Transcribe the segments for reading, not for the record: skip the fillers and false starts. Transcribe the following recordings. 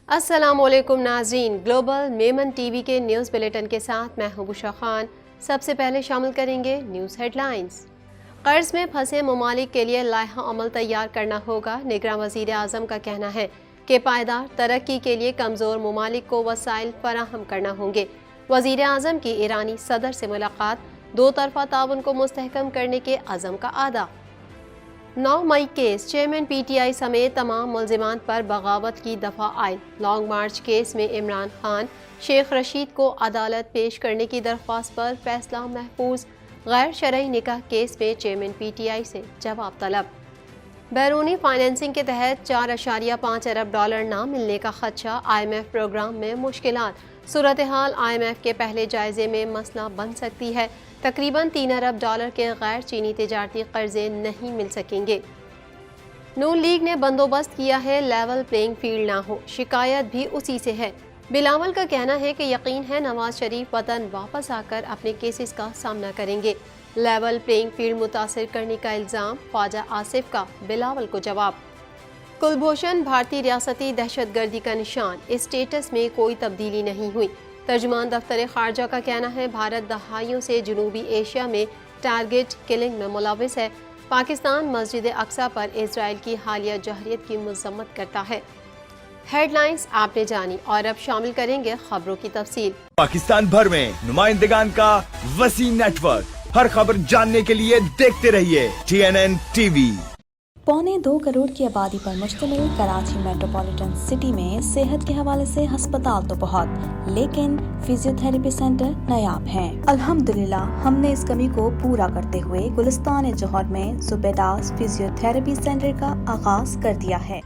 السلام علیکم ناظرین، گلوبل میمن ٹی وی کے نیوز بلیٹن کے ساتھ میں ہوں بشرا خان۔ سب سے پہلے شامل کریں گے نیوز ہیڈ لائنز۔ قرض میں پھنسے ممالک کے لیے لائحہ عمل تیار کرنا ہوگا۔ نگراں وزیر اعظم کا کہنا ہے کہ پائیدار ترقی کے لیے کمزور ممالک کو وسائل فراہم کرنا ہوں گے۔ وزیر اعظم کی ایرانی صدر سے ملاقات، دو طرفہ تعاون کو مستحکم کرنے کے عزم کا اعادہ۔ 9 مئی کیس، چیئرمین پی ٹی آئی سمیت تمام ملزمان پر بغاوت کی دفعہ عائد۔ لانگ مارچ کیس میں عمران خان، شیخ رشید کو عدالت پیش کرنے کی درخواست پر فیصلہ محفوظ۔ غیر شرعی نکاح کیس میں چیئرمین پی ٹی آئی سے جواب طلب۔ بیرونی فائنینسنگ کے تحت 4.5 ارب ڈالر نہ ملنے کا خدشہ، آئی ایم ایف پروگرام میں مشکلات۔ صورتحال آئی ایم ایف کے پہلے جائزے میں مسئلہ بن سکتی ہے۔ تقریباً 3 ارب ڈالر کے غیر چینی تجارتی قرضے نہیں مل سکیں گے۔ نون لیگ نے بندوبست کیا ہے لیول پلینگ فیلڈ نہ ہو، شکایت بھی اسی سے ہے۔ بلاول کا کہنا ہے کہ یقین ہے نواز شریف وطن واپس آ کر اپنے کیسز کا سامنا کریں گے۔ لیول پلینگ فیلڈ متاثر کرنے کا الزام، خواجہ آصف کا بلاول کو جواب۔ کلبھوشن بھارتی ریاستی دہشت گردی کا نشان، اسٹیٹس میں کوئی تبدیلی نہیں ہوئی۔ ترجمان دفتر خارجہ کا کہنا ہے بھارت دہائیوں سے جنوبی ایشیا میں ٹارگٹ کلنگ میں ملوث ہے۔ پاکستان مسجد اقصی پر اسرائیل کی حالیہ جارحیت کی مذمت کرتا ہے۔ ہیڈ لائنز آپ نے جانی، اور اب شامل کریں گے خبروں کی تفصیل۔ پاکستان بھر میں نمائندگان کا وسیع نیٹ ورک، ہر خبر جاننے کے لیے دیکھتے رہیے TNN TV۔ 1.25 کروڑ کی آبادی پر مشتمل کراچی میٹروپولیٹن سٹی میں صحت کے حوالے سے ہسپتال تو بہت، لیکن فزیو تھراپی سینٹر نایاب ہیں۔ الحمدللہ ہم نے اس کمی کو پورا کرتے ہوئے گلستان جوہر میں زبیداس فزیو تھراپی سینٹر کا آغاز کر دیا ہے۔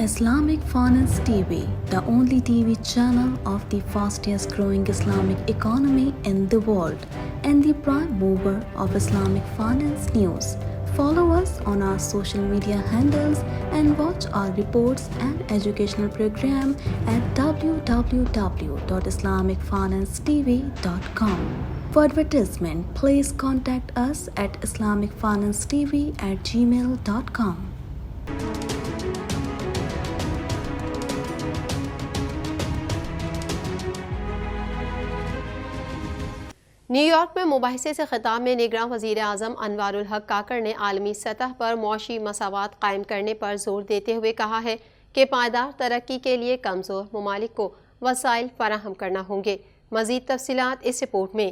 Islamic Finance TV, the only TV channel of the fastest growing Islamic economy in the world and the prime mover of Islamic finance news. Follow us on our social media handles and watch our reports and educational program at www.islamicfinancetv.com. For advertisement, please contact us at islamicfinancetv@gmail.com. New York میں مباحثے سے خطاب میں نگراں وزیر اعظم انوار الحق کاکڑ نے عالمی سطح پر معاشی مساوات قائم کرنے پر زور دیتے ہوئے کہا ہے کہ پائیدار ترقی کے لیے کمزور ممالک کو وسائل فراہم کرنا ہوں گے۔ مزید تفصیلات اس رپورٹ میں۔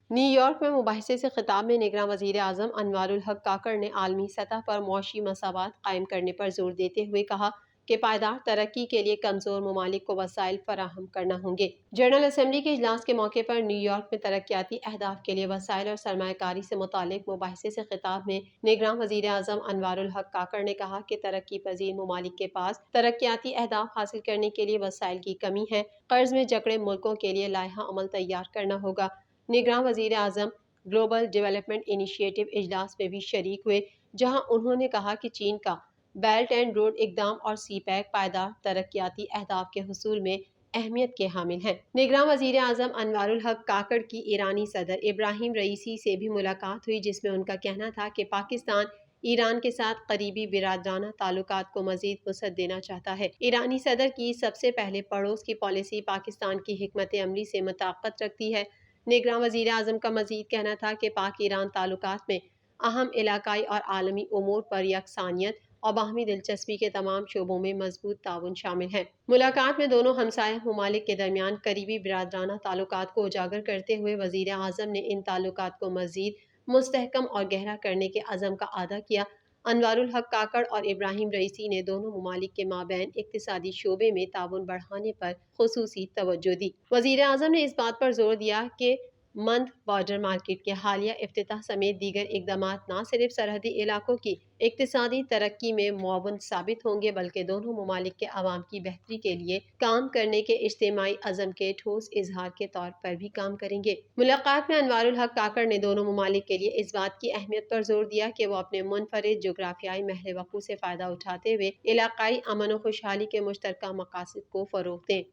نیو یارک میں مباحثے سے خطاب میں نگراں وزیر اعظم انوار الحق کاکڑ نے عالمی سطح پر معاشی مساوات قائم کرنے پر زور دیتے ہوئے کہا کہ پائیدار ترقی کے لیے کمزور ممالک کو وسائل فراہم کرنا ہوں گے۔ جنرل اسمبلی کے اجلاس کے موقع پر نیو یارک میں ترقیاتی اہداف کے لیے وسائل اور سرمایہ کاری سے متعلق مباحثے سے خطاب میں نگراں وزیر اعظم انوار الحق کاکڑ نے کہا کہ ترقی پذیر ممالک کے پاس ترقیاتی اہداف حاصل کرنے کے لیے وسائل کی کمی ہے۔ قرض میں جکڑے ملکوں کے لیے لائحہ عمل تیار کرنا ہوگا۔ نگراں وزیر اعظم گلوبل ڈیولپمنٹ انیشیٹو اجلاس میں بھی شریک ہوئے، جہاں انہوں نے کہا کہ چین کا بیلٹ اینڈ روڈ اقدام اور سی پیک پائیدار ترقیاتی اہداف کے حصول میں اہمیت کے حامل ہیں۔ نگراں وزیر اعظم انوار الحق کاکڑ کی ایرانی صدر ابراہیم رئیسی سے بھی ملاقات ہوئی، جس میں ان کا کہنا تھا کہ پاکستان ایران کے ساتھ قریبی برادرانہ تعلقات کو مزید وسعت دینا چاہتا ہے۔ ایرانی صدر کی سب سے پہلے پڑوس کی پالیسی پاکستان کی حکمت عملی سے مطابقت رکھتی ہے۔ نگراں وزیر اعظم کا مزید کہنا تھا کہ پاک ایران تعلقات میں اہم علاقائی اور عالمی امور پر یکسانیت اور باہمی دلچسپی کے تمام شعبوں میں مضبوط تعاون شامل ہے۔ ملاقات میں دونوں ہمسایہ ممالک کے درمیان قریبی برادرانہ تعلقات کو اجاگر کرتے ہوئے وزیر اعظم نے ان تعلقات کو مزید مستحکم اور گہرا کرنے کے عزم کا اعادہ کیا۔ انوار الحق کاکڑ اور ابراہیم رئیسی نے دونوں ممالک کے مابین اقتصادی شعبے میں تعاون بڑھانے پر خصوصی توجہ دی۔ وزیر اعظم نے اس بات پر زور دیا کہ مند بارڈر مارکیٹ کے حالیہ افتتاح سمیت دیگر اقدامات نہ صرف سرحدی علاقوں کی اقتصادی ترقی میں معاون ثابت ہوں گے بلکہ دونوں ممالک کے عوام کی بہتری کے لیے کام کرنے کے اجتماعی عزم کے ٹھوس اظہار کے طور پر بھی کام کریں گے۔ ملاقات میں انوار الحق کاکڑ نے دونوں ممالک کے لیے اس بات کی اہمیت پر زور دیا کہ وہ اپنے منفرد جغرافیائی محل وقوع سے فائدہ اٹھاتے ہوئے علاقائی امن و خوشحالی کے مشترکہ مقاصد کو فروغ دیں۔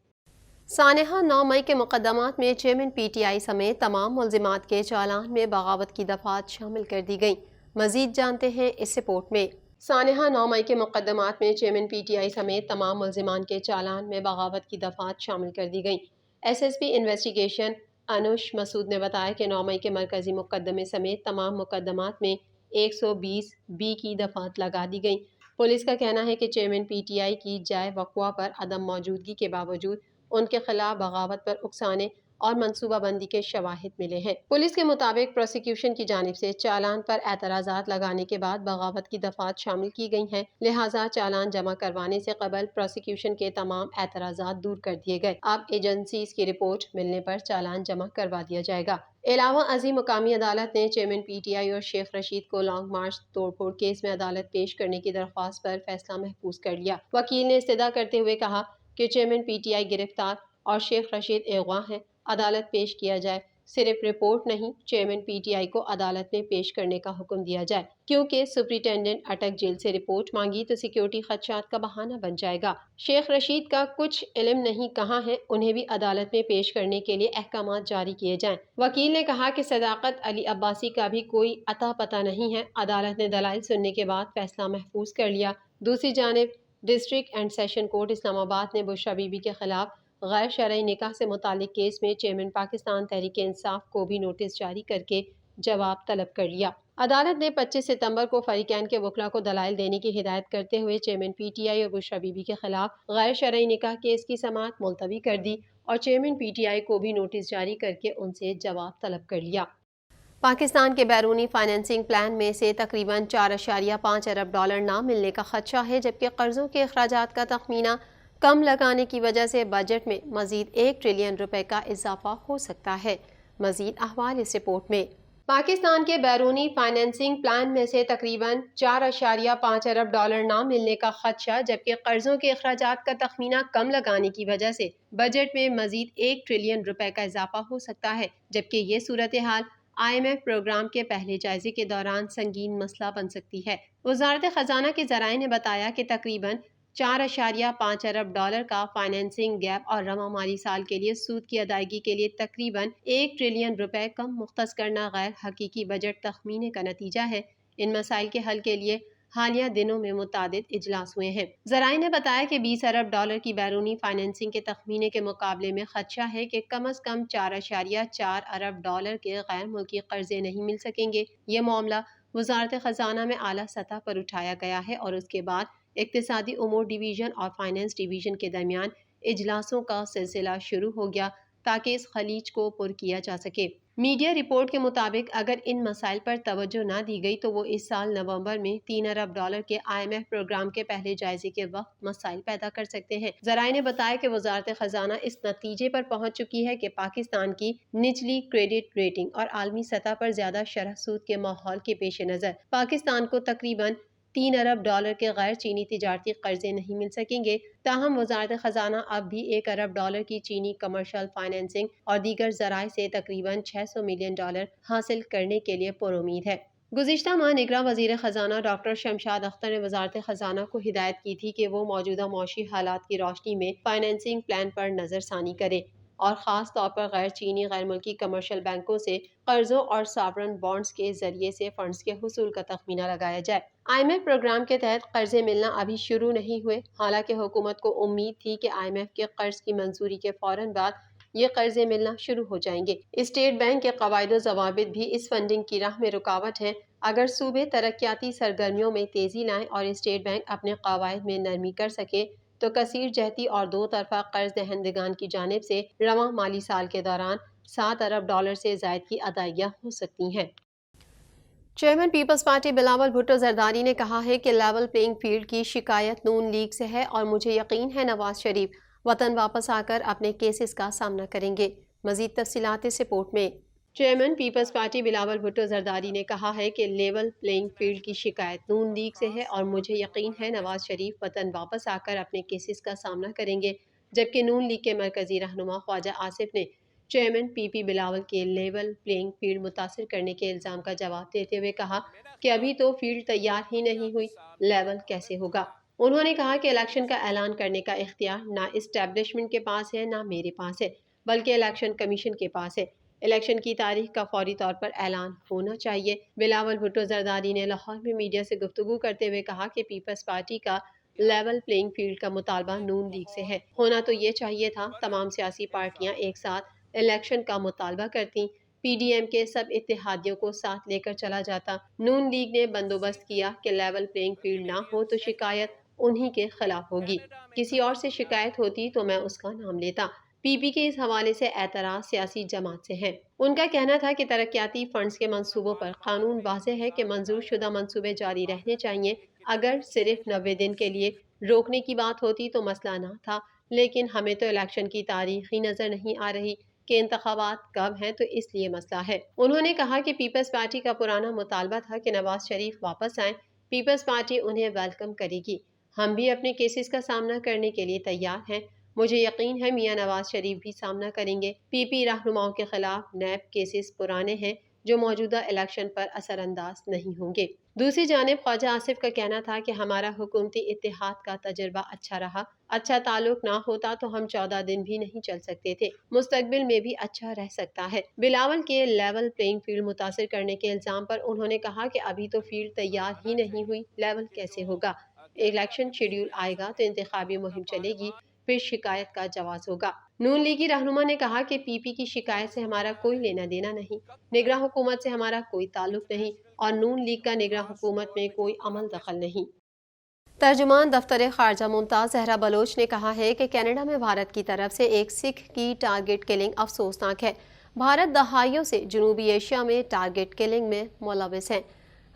سانحہ 9 مئی کے مقدمات میں چیئرمین پی ٹی آئی سمیت تمام ملزمات کے چالان میں بغاوت کی دفعات شامل کر دی گئیں۔ مزید جانتے ہیں اس رپورٹ میں۔ سانحہ 9 مئی کے مقدمات میں چیئرمین پی ٹی آئی سمیت تمام ملزمان کے چالان میں بغاوت کی دفعات شامل کر دی گئیں۔ S S P investigation Anoosh مسعود نے بتایا کہ 9 مئی کے مرکزی مقدمے سمیت تمام مقدمات میں 120 بی کی دفعات لگا دی گئیں۔ پولیس کا کہنا ہے کہ چیئرمین پی ٹی آئی کی جائے وقوع پر عدم موجودگی کے باوجود ان کے خلاف بغاوت پر اکسانے اور منصوبہ بندی کے شواہد ملے ہیں۔ پولیس کے مطابق پروسیکیوشن کی جانب سے چالان پر اعتراضات لگانے کے بعد بغاوت کی دفعات شامل کی گئی ہیں، لہٰذا چالان جمع کروانے سے قبل پروسیکیوشن کے تمام اعتراضات دور کر دیے گئے۔ اب ایجنسیز کی رپورٹ ملنے پر چالان جمع کروا دیا جائے گا۔ علاوہ ازیں مقامی عدالت نے چیئرمین پی ٹی آئی اور شیخ رشید کو لانگ مارچ توڑ پھوڑ کیس میں عدالت پیش کرنے کی درخواست پر فیصلہ محفوظ کر لیا۔ وکیل نے استدعا کرتے ہوئے کہا کہ چیئرمین پی ٹی آئی گرفتار اور شیخ رشید اغوا ہیں، عدالت پیش کیا جائے، صرف رپورٹ نہیں، چیئرمین پی ٹی آئی کو عدالت میں پیش کرنے کا حکم دیا جائے، کیونکہ سپرنٹینڈنٹ اٹک جیل سے رپورٹ مانگی تو سیکیورٹی خدشات کا بہانہ بن جائے گا۔ شیخ رشید کا کچھ علم نہیں کہاں ہے، انہیں بھی عدالت میں پیش کرنے کے لیے احکامات جاری کیے جائیں۔ وکیل نے کہا کہ صداقت علی عباسی کا بھی کوئی اتا پتہ نہیں ہے، عدالت نے دلائل سننے کے بعد فیصلہ محفوظ کر لیا۔ دوسری جانب ڈسٹرکٹ اینڈ سیشن کورٹ اسلام آباد نے بشریٰ بی بی کے خلاف غیر شرعی نکاح سے متعلق کیس میں چیئرمین پاکستان تحریک انصاف کو بھی نوٹس جاری کر کے جواب طلب کر لیا۔ عدالت نے 25 ستمبر کو فریقین کے وکلاء کو دلائل دینے کی ہدایت کرتے ہوئے چیئرمین پی ٹی آئی اور بشریٰ بی بی کے خلاف غیر شرعی نکاح کیس کی سماعت ملتوی کر دی اور چیئرمین پی ٹی آئی کو بھی نوٹس جاری کر کے ان سے جواب طلب کر لیا۔ پاکستان کے بیرونی فائنینسنگ پلان میں سے تقریباً 4.5 ارب ڈالر نہ ملنے کا خدشہ ہے، جبکہ قرضوں کے اخراجات کا تخمینہ کم لگانے کی وجہ سے بجٹ میں مزید 1 ٹریلین روپے کا اضافہ ہو سکتا ہے۔ مزید احوال اس رپورٹ میں۔ پاکستان کے بیرونی فائنینسنگ پلان میں سے تقریباً 4.5 ارب ڈالر نہ ملنے کا خدشہ، جبکہ قرضوں کے اخراجات کا تخمینہ کم لگانے کی وجہ سے بجٹ میں مزید 1 ٹریلین روپے کا اضافہ ہو سکتا ہے، جبکہ یہ صورتحال آئی ایم ایف پروگرام کے پہلے جائزے کے دوران سنگین مسئلہ بن سکتی ہے۔ وزارت خزانہ کے ذرائع نے بتایا کہ تقریباً 4.5 ارب ڈالر کا فائنینسنگ گیپ اور رواں مالی سال کے لیے سود کی ادائیگی کے لیے تقریباً 1 ٹریلین روپے کم مختص کرنا غیر حقیقی بجٹ تخمینے کا نتیجہ ہے۔ ان مسائل کے حل کے لیے حالیہ دنوں میں متعدد اجلاس ہوئے ہیں۔ ذرائع نے بتایا کہ 20 ارب ڈالر کی بیرونی فائنینسنگ کے تخمینے کے مقابلے میں خدشہ ہے کہ کم از کم 4.4 ارب ڈالر کے غیر ملکی قرضے نہیں مل سکیں گے۔ یہ معاملہ وزارت خزانہ میں اعلیٰ سطح پر اٹھایا گیا ہے اور اس کے بعد اقتصادی امور ڈویژن اور فائنانس ڈویژن کے درمیان اجلاسوں کا سلسلہ شروع ہو گیا تاکہ اس خلیج کو پر کیا جا سکے۔ میڈیا رپورٹ کے مطابق اگر ان مسائل پر توجہ نہ دی گئی تو وہ اس سال نومبر میں 3 ارب ڈالر کے آئی ایم ایف پروگرام کے پہلے جائزے کے وقت مسائل پیدا کر سکتے ہیں۔ ذرائع نے بتایا کہ وزارت خزانہ اس نتیجے پر پہنچ چکی ہے کہ پاکستان کی نچلی کریڈٹ ریٹنگ اور عالمی سطح پر زیادہ شرح سود کے ماحول کے پیش نظر پاکستان کو تقریباً 3 ارب ڈالر کے غیر چینی تجارتی قرضے نہیں مل سکیں گے۔ تاہم وزارت خزانہ اب بھی 1 ارب ڈالر کی چینی کمرشل فائنینسنگ اور دیگر ذرائع سے تقریباً 600 ملین ڈالر حاصل کرنے کے لیے پرامید ہے۔ گزشتہ ماہ نگراں وزیر خزانہ ڈاکٹر شمشاد اختر نے وزارت خزانہ کو ہدایت کی تھی کہ وہ موجودہ معاشی حالات کی روشنی میں فائنینسنگ پلان پر نظر ثانی کرے اور خاص طور پر غیر چینی غیر ملکی کمرشل بینکوں سے قرضوں اور ساورن بانڈز کے ذریعے سے فنڈز کے حصول کا تخمینہ لگایا جائے۔ آئی ایم ایف پروگرام کے تحت قرضے ملنا ابھی شروع نہیں ہوئے، حالانکہ حکومت کو امید تھی کہ آئی ایم ایف کے قرض کی منظوری کے فوراً بعد یہ قرضے ملنا شروع ہو جائیں گے۔ اسٹیٹ بینک کے قواعد و ضوابط بھی اس فنڈنگ کی راہ میں رکاوٹ ہیں۔ اگر صوبے ترقیاتی سرگرمیوں میں تیزی لائیں اور اسٹیٹ بینک اپنے قواعد میں نرمی کر سکے تو کثیر جہتی اور دو طرفہ قرض دہندگان کی جانب سے رواں مالی سال کے دوران 7 ارب ڈالر سے زائد کی ادائیگیاں ہو سکتی ہیں۔ Chairman peoples party Bilawal Bhutto Zardari نے کہا ہے کہ لیول پلینگ فیلڈ کی شکایت نون لیگ سے ہے اور مجھے یقین ہے نواز شریف وطن واپس آ کر اپنے کیسز کا سامنا کریں گے۔ مزید تفصیلات اس رپورٹ میں۔ Chairman peoples party Bilawal Bhutto Zardari نے کہا ہے کہ لیول پلینگ فیلڈ کی شکایت نون لیگ سے ہے اور مجھے یقین ہے نواز شریف وطن واپس آ کر اپنے کیسز کا سامنا کریں گے، جبکہ نون لیگ کے مرکزی رہنما خواجہ آصف نے چیئرمین پی پی بلاول کے لیول پلینگ فیلڈ متاثر کرنے کے الزام کا جواب دیتے ہوئے کہا کہ ابھی تو فیلڈ تیار ہی نہیں ہوئی، لیول کیسے ہوگا۔ انہوں نے کہا کہ الیکشن کا اعلان کرنے کا اختیار نہ اسٹیبلشمنٹ کے پاس ہے نہ میرے پاس ہے، بلکہ الیکشن کمیشن کے پاس ہے۔ الیکشن کی تاریخ کا فوری طور پر اعلان ہونا چاہیے۔ بلاول بھٹو زرداری نے لاہور میں میڈیا سے گفتگو کرتے ہوئے کہا کہ پیپلز پارٹی کا لیول پلینگ فیلڈ کا مطالبہ نون لیگ سے ہے۔ ہونا تو یہ چاہیے تھا تمام سیاسی پارٹیاں ایک ساتھ الیکشن کا مطالبہ کرتی، پی ڈی ایم کے سب اتحادیوں کو ساتھ لے کر چلا جاتا۔ نون لیگ نے بندوبست کیا کہ لیول پلینگ فیلڈ نہ ہو تو شکایت انہی کے خلاف ہوگی، کسی اور سے شکایت ہوتی تو میں اس کا نام لیتا۔ پی پی کے اس حوالے سے اعتراض سیاسی جماعت سے ہے۔ ان کا کہنا تھا کہ ترقیاتی فنڈز کے منصوبوں پر قانون واضح ہے کہ منظور شدہ منصوبے جاری رہنے چاہیے۔ اگر صرف 90 دن کے لیے روکنے کی بات ہوتی تو مسئلہ نہ تھا، لیکن ہمیں تو الیکشن کی تاریخ ہی نظر نہیں آ رہی کہ انتخابات کب ہیں، تو اس لیے مسئلہ ہے۔ انہوں نے کہا کہ پیپلز پارٹی کا پرانا مطالبہ تھا کہ نواز شریف واپس آئیں، پیپلز پارٹی انہیں ویلکم کرے گی۔ ہم بھی اپنے کیسز کا سامنا کرنے کے لیے تیار ہیں، مجھے یقین ہے میاں نواز شریف بھی سامنا کریں گے۔ پی پی رہنماؤں کے خلاف نیب کیسز پرانے ہیں جو موجودہ الیکشن پر اثر انداز نہیں ہوں گے۔ دوسری جانب خواجہ آصف کا کہنا تھا کہ ہمارا حکومتی اتحاد کا تجربہ اچھا رہا، اچھا تعلق نہ ہوتا تو ہم 14 دن بھی نہیں چل سکتے تھے، مستقبل میں بھی اچھا رہ سکتا ہے۔ بلاول کے لیول پلینگ فیلڈ متاثر کرنے کے الزام پر انہوں نے کہا کہ ابھی تو فیلڈ تیار ہی نہیں ہوئی، لیول کیسے ہوگا؟ الیکشن شیڈیول آئے گا تو انتخابی مہم چلے گی، پھر شکایت کا جواز ہوگا۔ نون لیگی رہنما نے کہا کہ پی پی کی شکایت سے ہمارا کوئی لینا دینا نہیں، نگراں حکومت سے ہمارا کوئی تعلق نہیں، اور نون لیگ کا نگراں حکومت میں کوئی عمل دخل نہیں۔ ترجمان دفتر خارجہ ممتاز زہرا بلوچ نے کہا ہے کہ کینیڈا میں بھارت کی طرف سے ایک سکھ کی ٹارگٹ کلنگ افسوسناک ہے۔ بھارت دہائیوں سے جنوبی ایشیا میں ٹارگٹ کلنگ میں ملوث ہے۔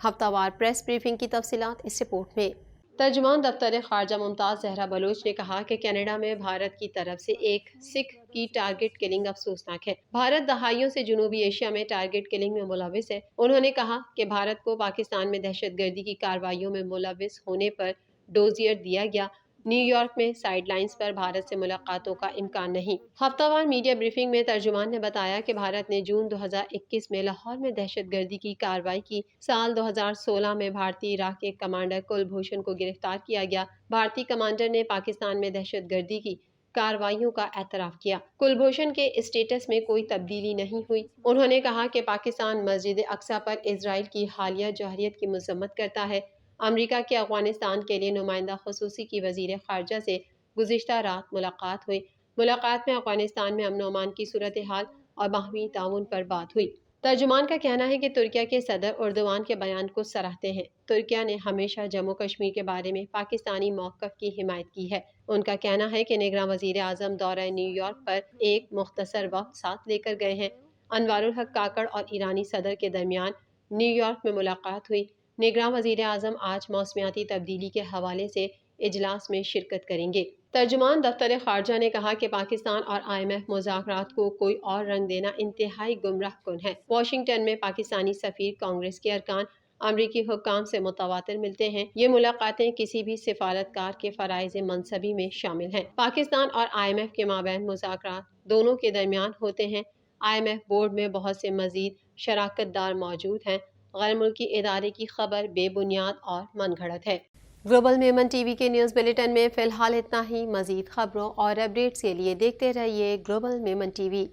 ہفتہ وار پریس بریفنگ کی تفصیلات اس رپورٹ میں۔ ترجمان دفتر خارجہ ممتاز زہرا بلوچ نے کہا کہ کینیڈا میں بھارت کی طرف سے ایک سکھ کی ٹارگٹ کلنگ افسوسناک ہے۔ بھارت دہائیوں سے جنوبی ایشیا میں ٹارگٹ کلنگ میں ملوث ہے۔ انہوں نے کہا کہ بھارت کو پاکستان میں دہشت گردی کی کارروائیوں میں ملوث ہونے پر ڈوزیئر دیا گیا۔ نیو یارک میں سائیڈ لائنز پر بھارت سے ملاقاتوں کا امکان نہیں۔ ہفتہ وار میڈیا بریفنگ میں ترجمان نے بتایا کہ بھارت نے جون 2021 میں لاہور میں دہشت گردی کی کارروائی کی۔ سال 2016 میں بھارتی عراق کے کمانڈر کلبھوشن کو گرفتار کیا گیا۔ بھارتی کمانڈر نے پاکستان میں دہشت گردی کی کارروائیوں کا اعتراف کیا۔ کلبھوشن کے اسٹیٹس میں کوئی تبدیلی نہیں ہوئی۔ انہوں نے کہا کہ پاکستان مسجد اقصی پر اسرائیل کی حالیہ جوہریت کی مذمت کرتا ہے۔ امریکہ کے افغانستان کے لیے نمائندہ خصوصی کی وزیر خارجہ سے گزشتہ رات ملاقات ہوئی۔ ملاقات میں افغانستان میں امن و امان کی صورتحال اور باہمی تعاون پر بات ہوئی۔ ترجمان کا کہنا ہے کہ ترکیہ کے صدر اردوان کے بیان کو سراہتے ہیں۔ ترکیہ نے ہمیشہ جموں کشمیر کے بارے میں پاکستانی موقف کی حمایت کی ہے۔ ان کا کہنا ہے کہ نگراں وزیر اعظم دورہ نیو یارک پر ایک مختصر وقت ساتھ لے کر گئے ہیں۔ انوار الحق کاکڑ اور ایرانی صدر کے درمیان نیو یارک میں ملاقات ہوئی۔ نگراں وزیر اعظم آج موسمیاتی تبدیلی کے حوالے سے اجلاس میں شرکت کریں گے۔ ترجمان دفتر خارجہ نے کہا کہ پاکستان اور IMF مذاکرات کو کوئی اور رنگ دینا انتہائی گمراہ کن ہے۔ واشنگٹن میں پاکستانی سفیر، کانگریس کے ارکان، امریکی حکام سے متواتر ملتے ہیں۔ یہ ملاقاتیں کسی بھی سفارتکار کے فرائض منصبی میں شامل ہیں۔ پاکستان اور IMF کے مابین مذاکرات دونوں کے درمیان ہوتے ہیں۔ IMF بورڈ میں بہت سے مزید شراکت دار موجود ہیں۔ غیر ملکی ادارے کی خبر بے بنیاد اور من گھڑت ہے۔ گلوبل میمن ٹی وی کے نیوز بلیٹن میں فی الحال اتنا ہی۔ مزید خبروں اور اپڈیٹس کے لیے دیکھتے رہیے گلوبل میمن ٹی وی۔